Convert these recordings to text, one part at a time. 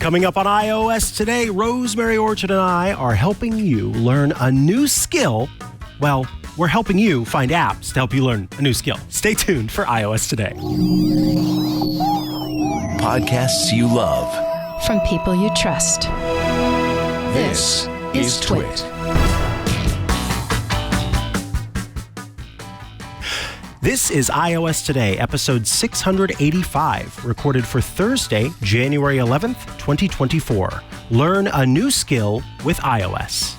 Coming up on iOS today, Rosemary, Orchard, and I are helping you learn a new skill. Well, we're helping you find apps to help you learn a new skill. Stay tuned for iOS Today. Podcasts you love. From people you trust. This is TWiT. This is iOS Today, episode 685, recorded for Thursday, January 11th, 2024. Learn a new skill with iOS.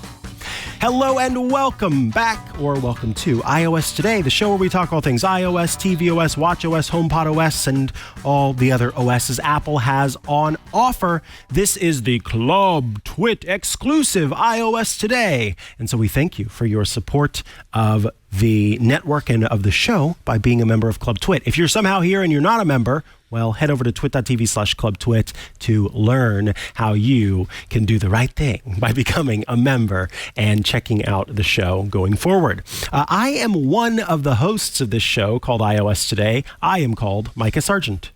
Hello and welcome back, or welcome to iOS Today, the show where we talk all things iOS, tvOS, watchOS, HomePod OS, and all the other OSs Apple has on offer. This is the Club TWiT exclusive iOS Today. And so we thank you for your support of the network and of the show by being a member of Club TWiT. If you're somehow here and you're not a member, well, head over to twit.tv/clubtwit to learn how you can do the right thing by becoming a member and checking out the show going forward. I am one of the hosts of this show called iOS Today. I am called Mikah Sargent.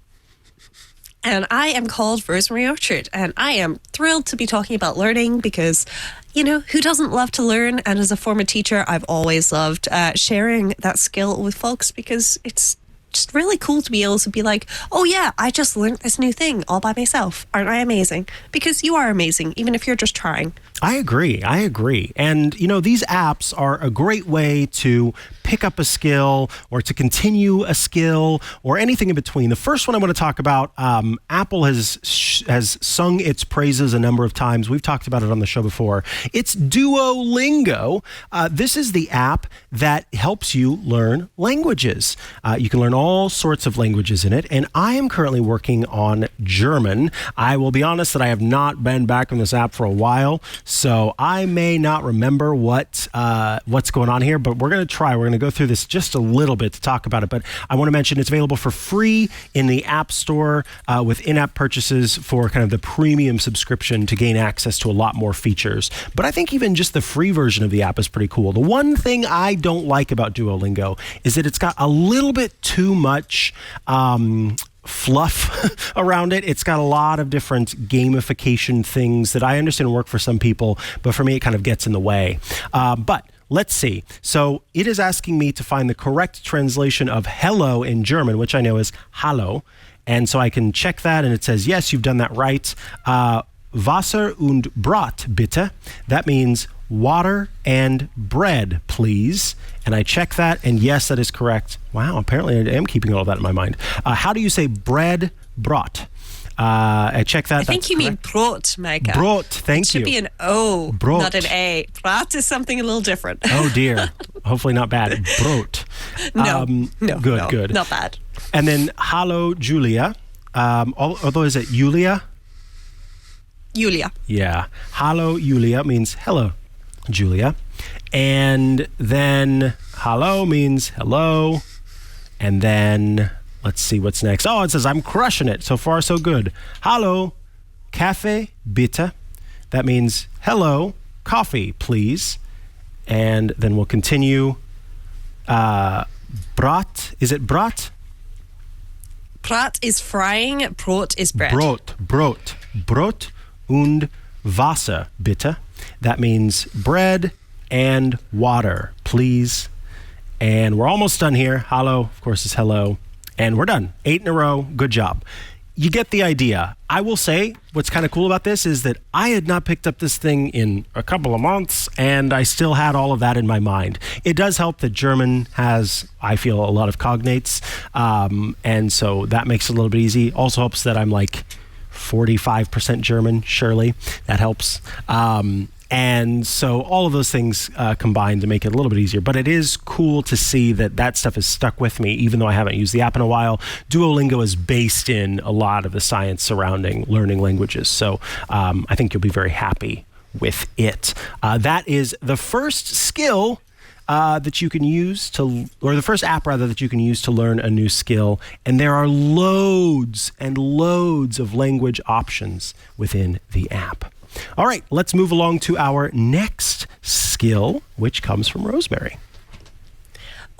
And I am called Rosemary Orchard, and I am thrilled to be talking about learning because, you know, who doesn't love to learn? And as a former teacher, I've always loved sharing that skill with folks because it's just really cool to be able to be like, oh yeah, I just learned this new thing all by myself. Aren't I amazing? Because you are amazing, even if you're just trying. I agree. And, you know, these apps are a great way to pick up a skill or to continue a skill or anything in between. The first one I want to talk about, Apple has sung its praises a number of times. We've talked about it on the show before. It's Duolingo. This is the app that helps you learn languages. You can learn all sorts of languages in it, and I am currently working on German. I will be honest that I have not been back on this app for a while, so I may not remember what's going on here, but we're going to try. We're going to go through this just a little bit to talk about it, but I want to mention it's available for free in the App Store with in-app purchases for kind of the premium subscription to gain access to a lot more features. But I think even just the free version of the app is pretty cool. The one thing I don't like about Duolingo is that it's got a little bit too much fluff around it. It's got a lot of different gamification things that I understand work for some people, but for me, it kind of gets in the way. But let's see. So it is asking me to find the correct translation of hello in German, which I know is hallo. And so I can check that, and it says, yes, you've done that right. Wasser und Brot, bitte. That means water and bread, please. And I check that, and yes, that is correct. Wow, apparently I am keeping all of that in my mind. How do you say bread, brot? I check that. I think you mean brot, Mikah. Brot, thank you. It should be an O, brot. not an A. Brot is something a little different. Oh, dear. Hopefully not bad. Brot. No, good. Not bad. And then, hallo, Julia. Although, is it Julia? Julia. Yeah. Hallo, Julia means hello, Julia. And then hello means hello. And then let's see what's next. Oh, it says I'm crushing it. So far, so good. Hallo, Kaffee, bitte. That means hello, coffee, please. And then we'll continue. Brat. Is it brat? Brat is frying. Brot is bread. Brot und Wasser, bitte. That means bread and water, please. And we're almost done here. Hallo, of course, is hello. And we're done. 8 in a row. Good job. You get the idea. I will say what's kind of cool about this is that I had not picked up this thing in a couple of months, and I still had all of that in my mind. It does help that German has, I feel, a lot of cognates. And so that makes it a little bit easy. Also helps that I'm like 45% German, surely. That helps. And so all of those things combine to make it a little bit easier. But it is cool to see that that stuff is stuck with me, even though I haven't used the app in a while. Duolingo is based in a lot of the science surrounding learning languages. So I think you'll be very happy with it. That is the first skill that you can use to, or the first app rather, that you can use to learn a new skill. And there are loads and loads of language options within the app. All right, let's move along to our next skill, which comes from Rosemary.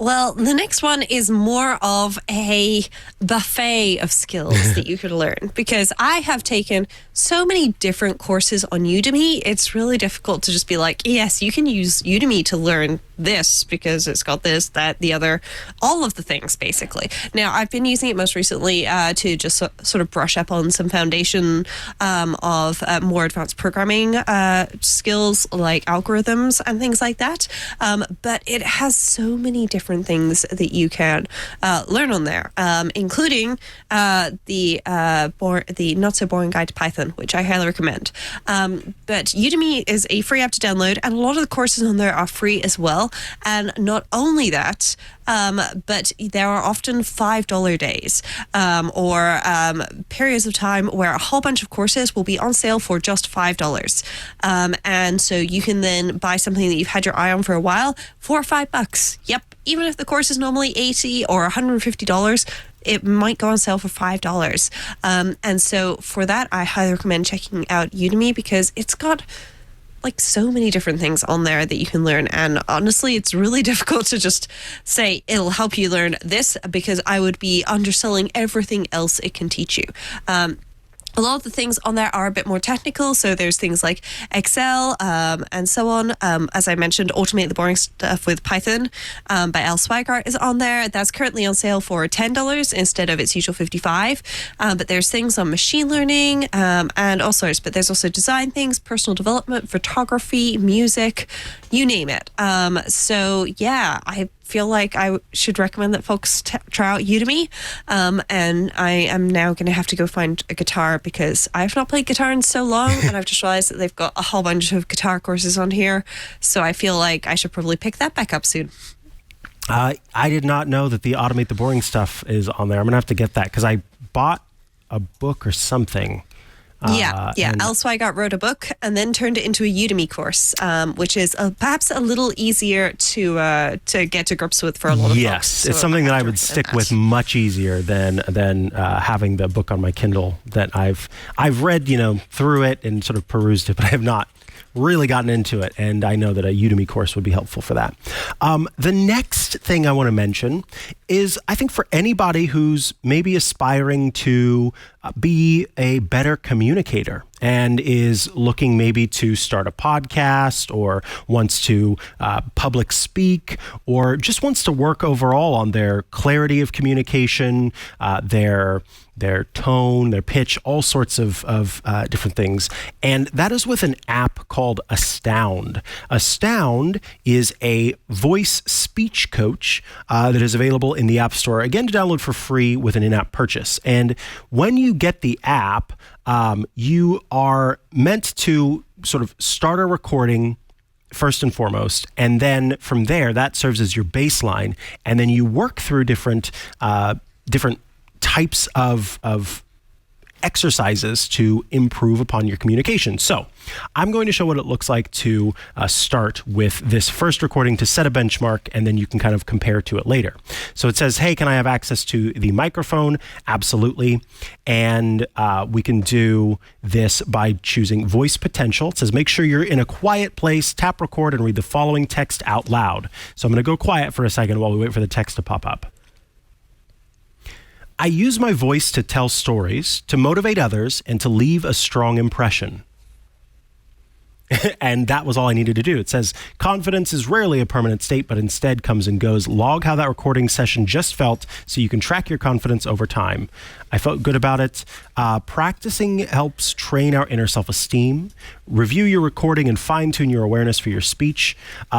Well, the next one is more of a buffet of skills that you could learn, because I have taken so many different courses on Udemy. It's really difficult to just be like, yes, you can use Udemy to learn this because it's got this, that, the other, all of the things basically. Now, I've been using it most recently to just sort of brush up on some foundation of more advanced programming skills like algorithms and things like that. But it has so many different things that you can learn on there, including the Not So Boring Guide to Python, which I highly recommend. But Udemy is a free app to download, and a lot of the courses on there are free as well. And not only that, but there are often $5 days or periods of time where a whole bunch of courses will be on sale for just $5. And so you can then buy something that you've had your eye on for a while for $5. Yep. Even if the course is normally $80 or $150, it might go on sale for $5. And so for that, I highly recommend checking out Udemy, because it's got like so many different things on there that you can learn. And honestly, it's really difficult to just say it'll help you learn this, because I would be underselling everything else it can teach you. A lot of the things on there are a bit more technical. So there's things like Excel and so on. As I mentioned, Automate the Boring Stuff with Python by Al Swigart is on there. That's currently on sale for $10 instead of its usual $55. But there's things on machine learning and all sorts. But there's also design things, personal development, photography, music, you name it. So yeah, I feel like I should recommend that folks try out Udemy. And I am now going to have to go find a guitar, because I have not played guitar in so long, and I've just realized that they've got a whole bunch of guitar courses on here. So I feel like I should probably pick that back up soon. I did not know that the Automate the Boring Stuff is on there. I'm going to have to get that, because I bought a book or something. Yeah. Al Swigart wrote a book and then turned it into a Udemy course, which is perhaps a little easier to get to grips with for a lot of folks. Yes, So it's something that I would recommend stick that. with much easier than having the book on my Kindle that I've read, through it and sort of perused it, but I have not really gotten into it, and I know that a Udemy course would be helpful for that. The next thing I want to mention is, I think for anybody who's maybe aspiring to be a better communicator and is looking maybe to start a podcast, or wants to public speak, or just wants to work overall on their clarity of communication, their tone, their pitch, all sorts of different things. And that is with an app called Astound. Astound is a voice speech coach that is available in the App Store, again, to download for free with an in-app purchase. And when you get the app, you are meant to sort of start a recording first and foremost, and then from there, that serves as your baseline, and then you work through different types of exercises to improve upon your communication. So I'm going to show what it looks like to start with this first recording to set a benchmark, and then you can kind of compare to it later. So it says, hey, can I have access to the microphone? Absolutely. And we can do this by choosing voice potential. It says, make sure you're in a quiet place, tap record, and read the following text out loud. So I'm going to go quiet for a second while we wait for the text to pop up. I use my voice to tell stories, to motivate others, and to leave a strong impression. And that was all I needed to do. It says, confidence is rarely a permanent state, but instead comes and goes. Log how that recording session just felt so you can track your confidence over time. I felt good about it. Practicing helps train our inner self-esteem. Review your recording and fine-tune your awareness for your speech.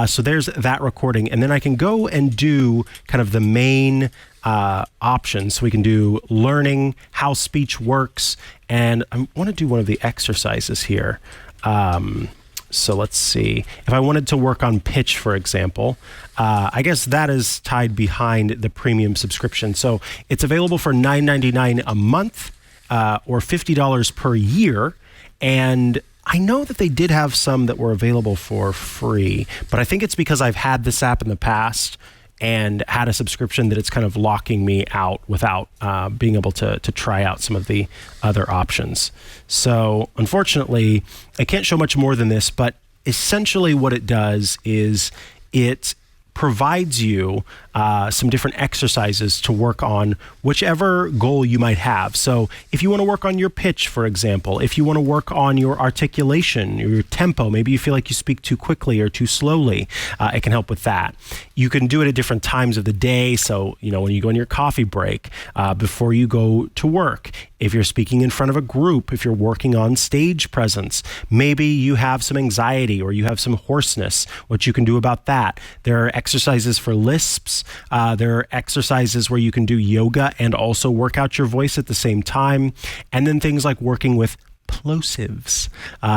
So there's that recording. And then I can go and do kind of the main options. So we can do learning, how speech works, and I want to do one of the exercises here. So let's see. If I wanted to work on pitch, for example, I guess that is tied behind the premium subscription. So it's available for $9.99 a month or $50 per year. And I know that they did have some that were available for free, but I think it's because I've had this app in the past and had a subscription that it's kind of locking me out without being able to try out some of the other options. So unfortunately, I can't show much more than this, but essentially what it does is it provides you some different exercises to work on whichever goal you might have. So if you want to work on your pitch, for example, if you want to work on your articulation, your tempo, maybe you feel like you speak too quickly or too slowly, it can help with that. You can do it at different times of the day. So, when you go on your coffee break, before you go to work, if you're speaking in front of a group, if you're working on stage presence, maybe you have some anxiety or you have some hoarseness, what you can do about that. There are exercises for lisps. There are exercises where you can do yoga and also work out your voice at the same time. And then things like working with plosives,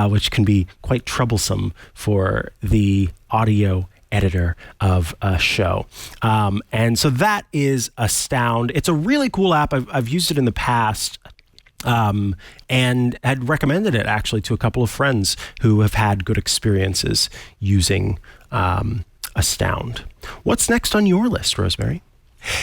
which can be quite troublesome for the audio editor of a show. And so that is Astound. It's a really cool app. I've used it in the past. And had recommended it actually to a couple of friends who have had good experiences using Astound. What's next on your list, Rosemary?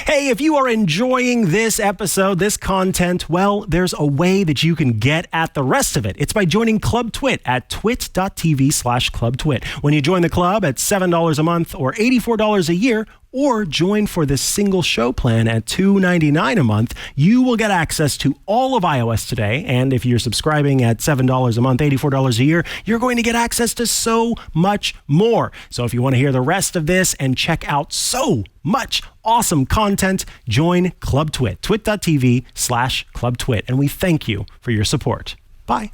Hey, if you are enjoying this episode, this content, well, there's a way that you can get at the rest of it. It's by joining Club TWiT at twit.tv/clubtwit. When you join the club at $7 a month or $84 a year, or join for this single show plan at $2.99 a month, you will get access to all of iOS Today. And if you're subscribing at $7 a month, $84 a year, you're going to get access to so much more. So if you want to hear the rest of this and check out so much awesome content, join Club TWiT, twit.tv/clubtwit. And we thank you for your support. Bye.